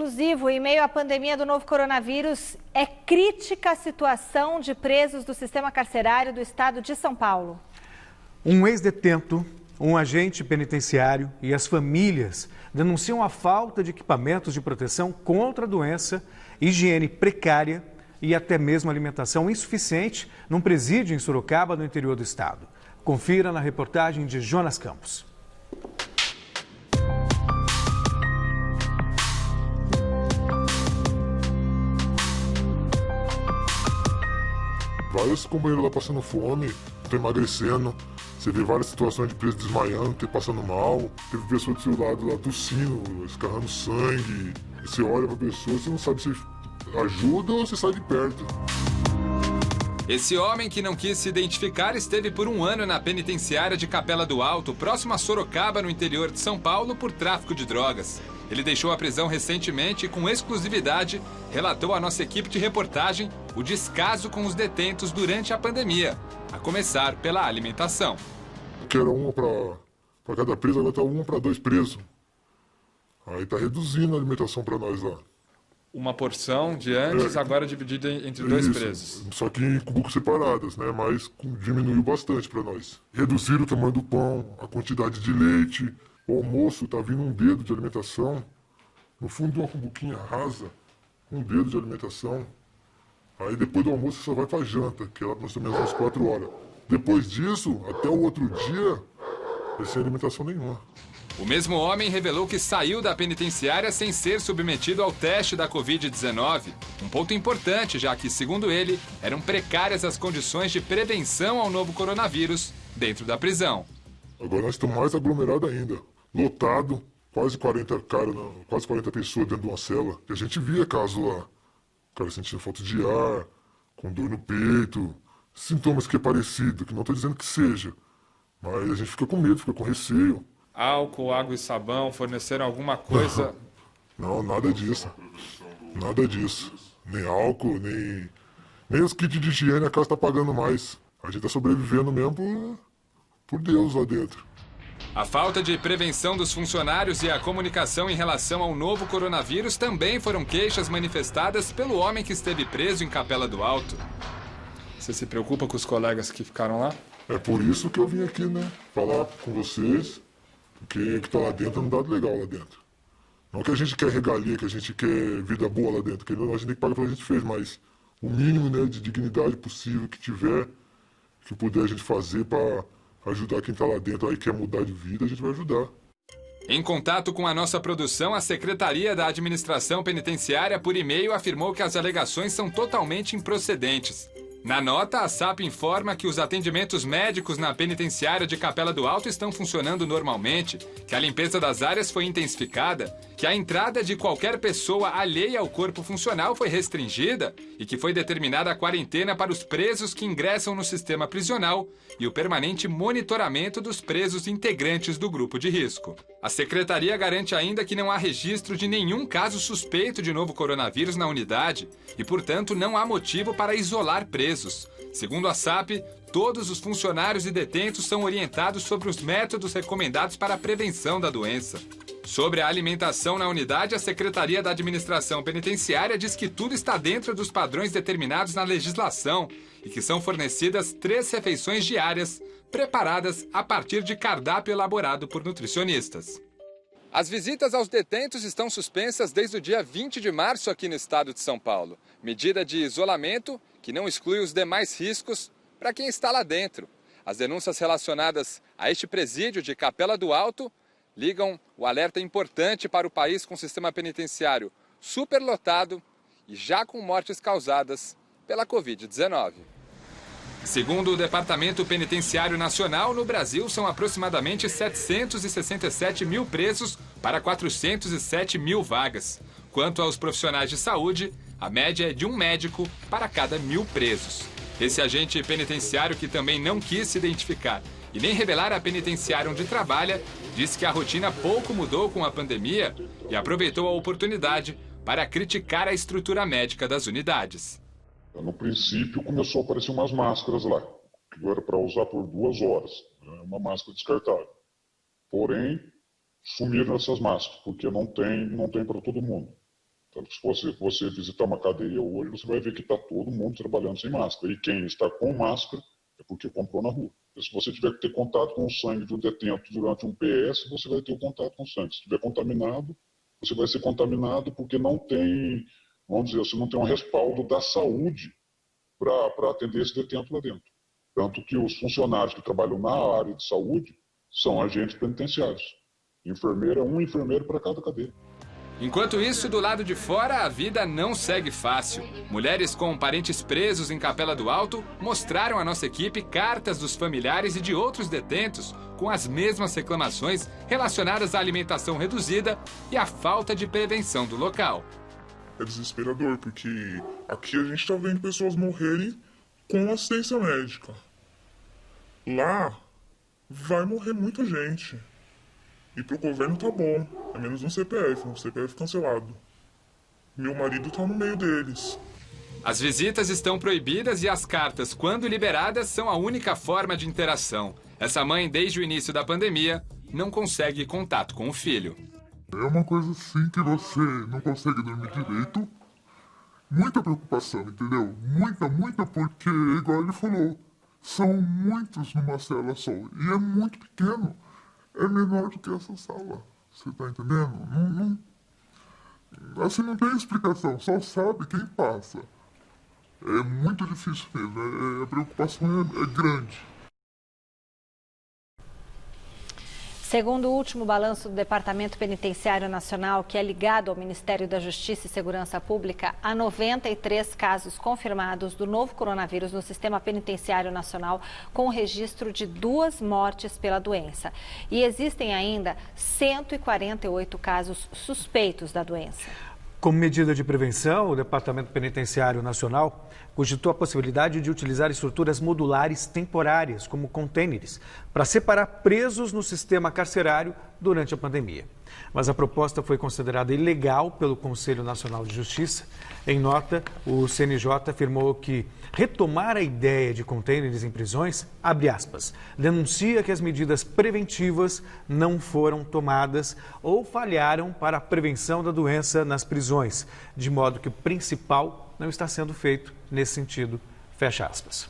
exclusivo. Em meio à pandemia do novo coronavírus, é crítica a situação de presos do sistema carcerário do estado de São Paulo. Um ex-detento, um agente penitenciário e as famílias denunciam a falta de equipamentos de proteção contra a doença, higiene precária e até mesmo alimentação insuficiente num presídio em Sorocaba, no interior do estado. Confira na reportagem de Jonas Campos. Vários companheiros lá passando fome, estão emagrecendo. Você vê várias situações de preso desmaiando, passando mal. Teve pessoa do seu lado lá tossindo, escarrando sangue. Você olha pra pessoa, você não sabe se ajuda ou se sai de perto. Esse homem que não quis se identificar esteve por um ano na penitenciária de Capela do Alto, próximo a Sorocaba, no interior de São Paulo, por tráfico de drogas. Ele deixou a prisão recentemente e, com exclusividade, relatou à nossa equipe de reportagem o descaso com os detentos durante a pandemia, a começar pela alimentação. Que era uma para cada preso, agora tá uma para 2 presos. Aí tá reduzindo a alimentação para nós lá. Uma porção de antes, agora dividida entre 2 presos. Só que em cubículos separados, né? Mas diminuiu bastante para nós. Reduziram o tamanho do pão, a quantidade de leite. O almoço tá vindo um dedo de alimentação. No fundo de uma cumbuquinha rasa, um dedo de alimentação. Aí depois do almoço só vai pra janta, que é lá mais ou menos às 4 horas. Depois disso, até o outro dia, sem alimentação nenhuma. O mesmo homem revelou que saiu da penitenciária sem ser submetido ao teste da Covid-19. Um ponto importante, já que, segundo ele, eram precárias as condições de prevenção ao novo coronavírus dentro da prisão. Agora nós estamos mais aglomerados ainda. Lotado, quase 40 pessoas dentro de uma cela. E a gente via casos lá. O cara sentindo falta de ar, com dor no peito, sintomas que é parecido, que não estou dizendo que seja. Mas a gente fica com medo, fica com receio. Álcool, água e sabão, forneceram alguma coisa? Não, nada disso. Nada disso. Nem álcool, nem os kits de higiene a casa está pagando mais. A gente está sobrevivendo mesmo por Deus lá dentro. A falta de prevenção dos funcionários e a comunicação em relação ao novo coronavírus também foram queixas manifestadas pelo homem que esteve preso em Capela do Alto. Você se preocupa com os colegas que ficaram lá? É por isso que eu vim aqui, né? Falar com vocês, porque o que tá lá dentro é um dado legal lá dentro. Não que a gente quer regalia, que a gente quer vida boa lá dentro, que a gente tem que pagar pelo que a gente fez, mas o mínimo, né, de dignidade possível que tiver, que puder a gente fazer para ajudar quem tá lá dentro aí quer mudar de vida, a gente vai ajudar. Em contato com a nossa produção, a Secretaria da Administração Penitenciária, por e-mail, afirmou que as alegações são totalmente improcedentes. Na nota, a SAP informa que os atendimentos médicos na penitenciária de Capela do Alto estão funcionando normalmente, que a limpeza das áreas foi intensificada, que a entrada de qualquer pessoa alheia ao corpo funcional foi restringida e que foi determinada a quarentena para os presos que ingressam no sistema prisional e o permanente monitoramento dos presos integrantes do grupo de risco. A Secretaria garante ainda que não há registro de nenhum caso suspeito de novo coronavírus na unidade e, portanto, não há motivo para isolar presos. Segundo a SAP, todos os funcionários e detentos são orientados sobre os métodos recomendados para a prevenção da doença. Sobre a alimentação na unidade, a Secretaria da Administração Penitenciária diz que tudo está dentro dos padrões determinados na legislação e que são fornecidas 3 refeições diárias, preparadas a partir de cardápio elaborado por nutricionistas. As visitas aos detentos estão suspensas desde o dia 20 de março aqui no estado de São Paulo. Medida de isolamento que não exclui os demais riscos para quem está lá dentro. As denúncias relacionadas a este presídio de Capela do Alto ligam o alerta importante para o país com o sistema penitenciário superlotado e já com mortes causadas pela Covid-19. Segundo o Departamento Penitenciário Nacional, no Brasil são aproximadamente 767 mil presos para 407 mil vagas. Quanto aos profissionais de saúde, a média é de um médico para cada 1.000 presos. Esse agente penitenciário, que também não quis se identificar e nem revelar a penitenciária onde trabalha, disse que a rotina pouco mudou com a pandemia e aproveitou a oportunidade para criticar a estrutura médica das unidades. No princípio começou a aparecer umas máscaras lá, que era para usar por 2 horas, uma máscara descartável. Porém, sumiram essas máscaras, porque não tem para todo mundo. Tanto que se você visitar uma cadeia hoje, você vai ver que está todo mundo trabalhando sem máscara. E quem está com máscara é porque comprou na rua. E se você tiver que ter contato com o sangue de um detento durante um PS, você vai ter o contato com o sangue. Se estiver contaminado, você vai ser contaminado porque não tem, vamos dizer, você não tem um respaldo da saúde para atender esse detento lá dentro. Tanto que os funcionários que trabalham na área de saúde são agentes penitenciários. Um enfermeiro para cada cadeia. Enquanto isso, do lado de fora, a vida não segue fácil. Mulheres com parentes presos em Capela do Alto mostraram à nossa equipe cartas dos familiares e de outros detentos com as mesmas reclamações relacionadas à alimentação reduzida e à falta de prevenção do local. É desesperador, porque aqui a gente está vendo pessoas morrerem com assistência médica. Lá vai morrer muita gente. E pro governo tá bom, é menos um CPF cancelado. Meu marido tá no meio deles. As visitas estão proibidas e as cartas, quando liberadas, são a única forma de interação. Essa mãe, desde o início da pandemia, não consegue contato com o filho. É uma coisa assim que você não consegue dormir direito. Muita preocupação, entendeu? Muita, porque, igual ele falou, são muitos numa cela só. E é muito pequeno. É menor do que essa sala. Você tá entendendo? Assim não tem explicação, só sabe quem passa. É muito difícil mesmo, a preocupação é grande. Segundo o último balanço do Departamento Penitenciário Nacional, que é ligado ao Ministério da Justiça e Segurança Pública, há 93 casos confirmados do novo coronavírus no sistema penitenciário nacional, com registro de 2 mortes pela doença. E existem ainda 148 casos suspeitos da doença. Como medida de prevenção, o Departamento Penitenciário Nacional cogitou a possibilidade de utilizar estruturas modulares temporárias, como contêineres, para separar presos no sistema carcerário durante a pandemia. Mas a proposta foi considerada ilegal pelo Conselho Nacional de Justiça. Em nota, o CNJ afirmou que retomar a ideia de contêineres em prisões, abre aspas, denuncia que as medidas preventivas não foram tomadas ou falharam para a prevenção da doença nas prisões, de modo que o principal não está sendo feito nesse sentido, fecha aspas.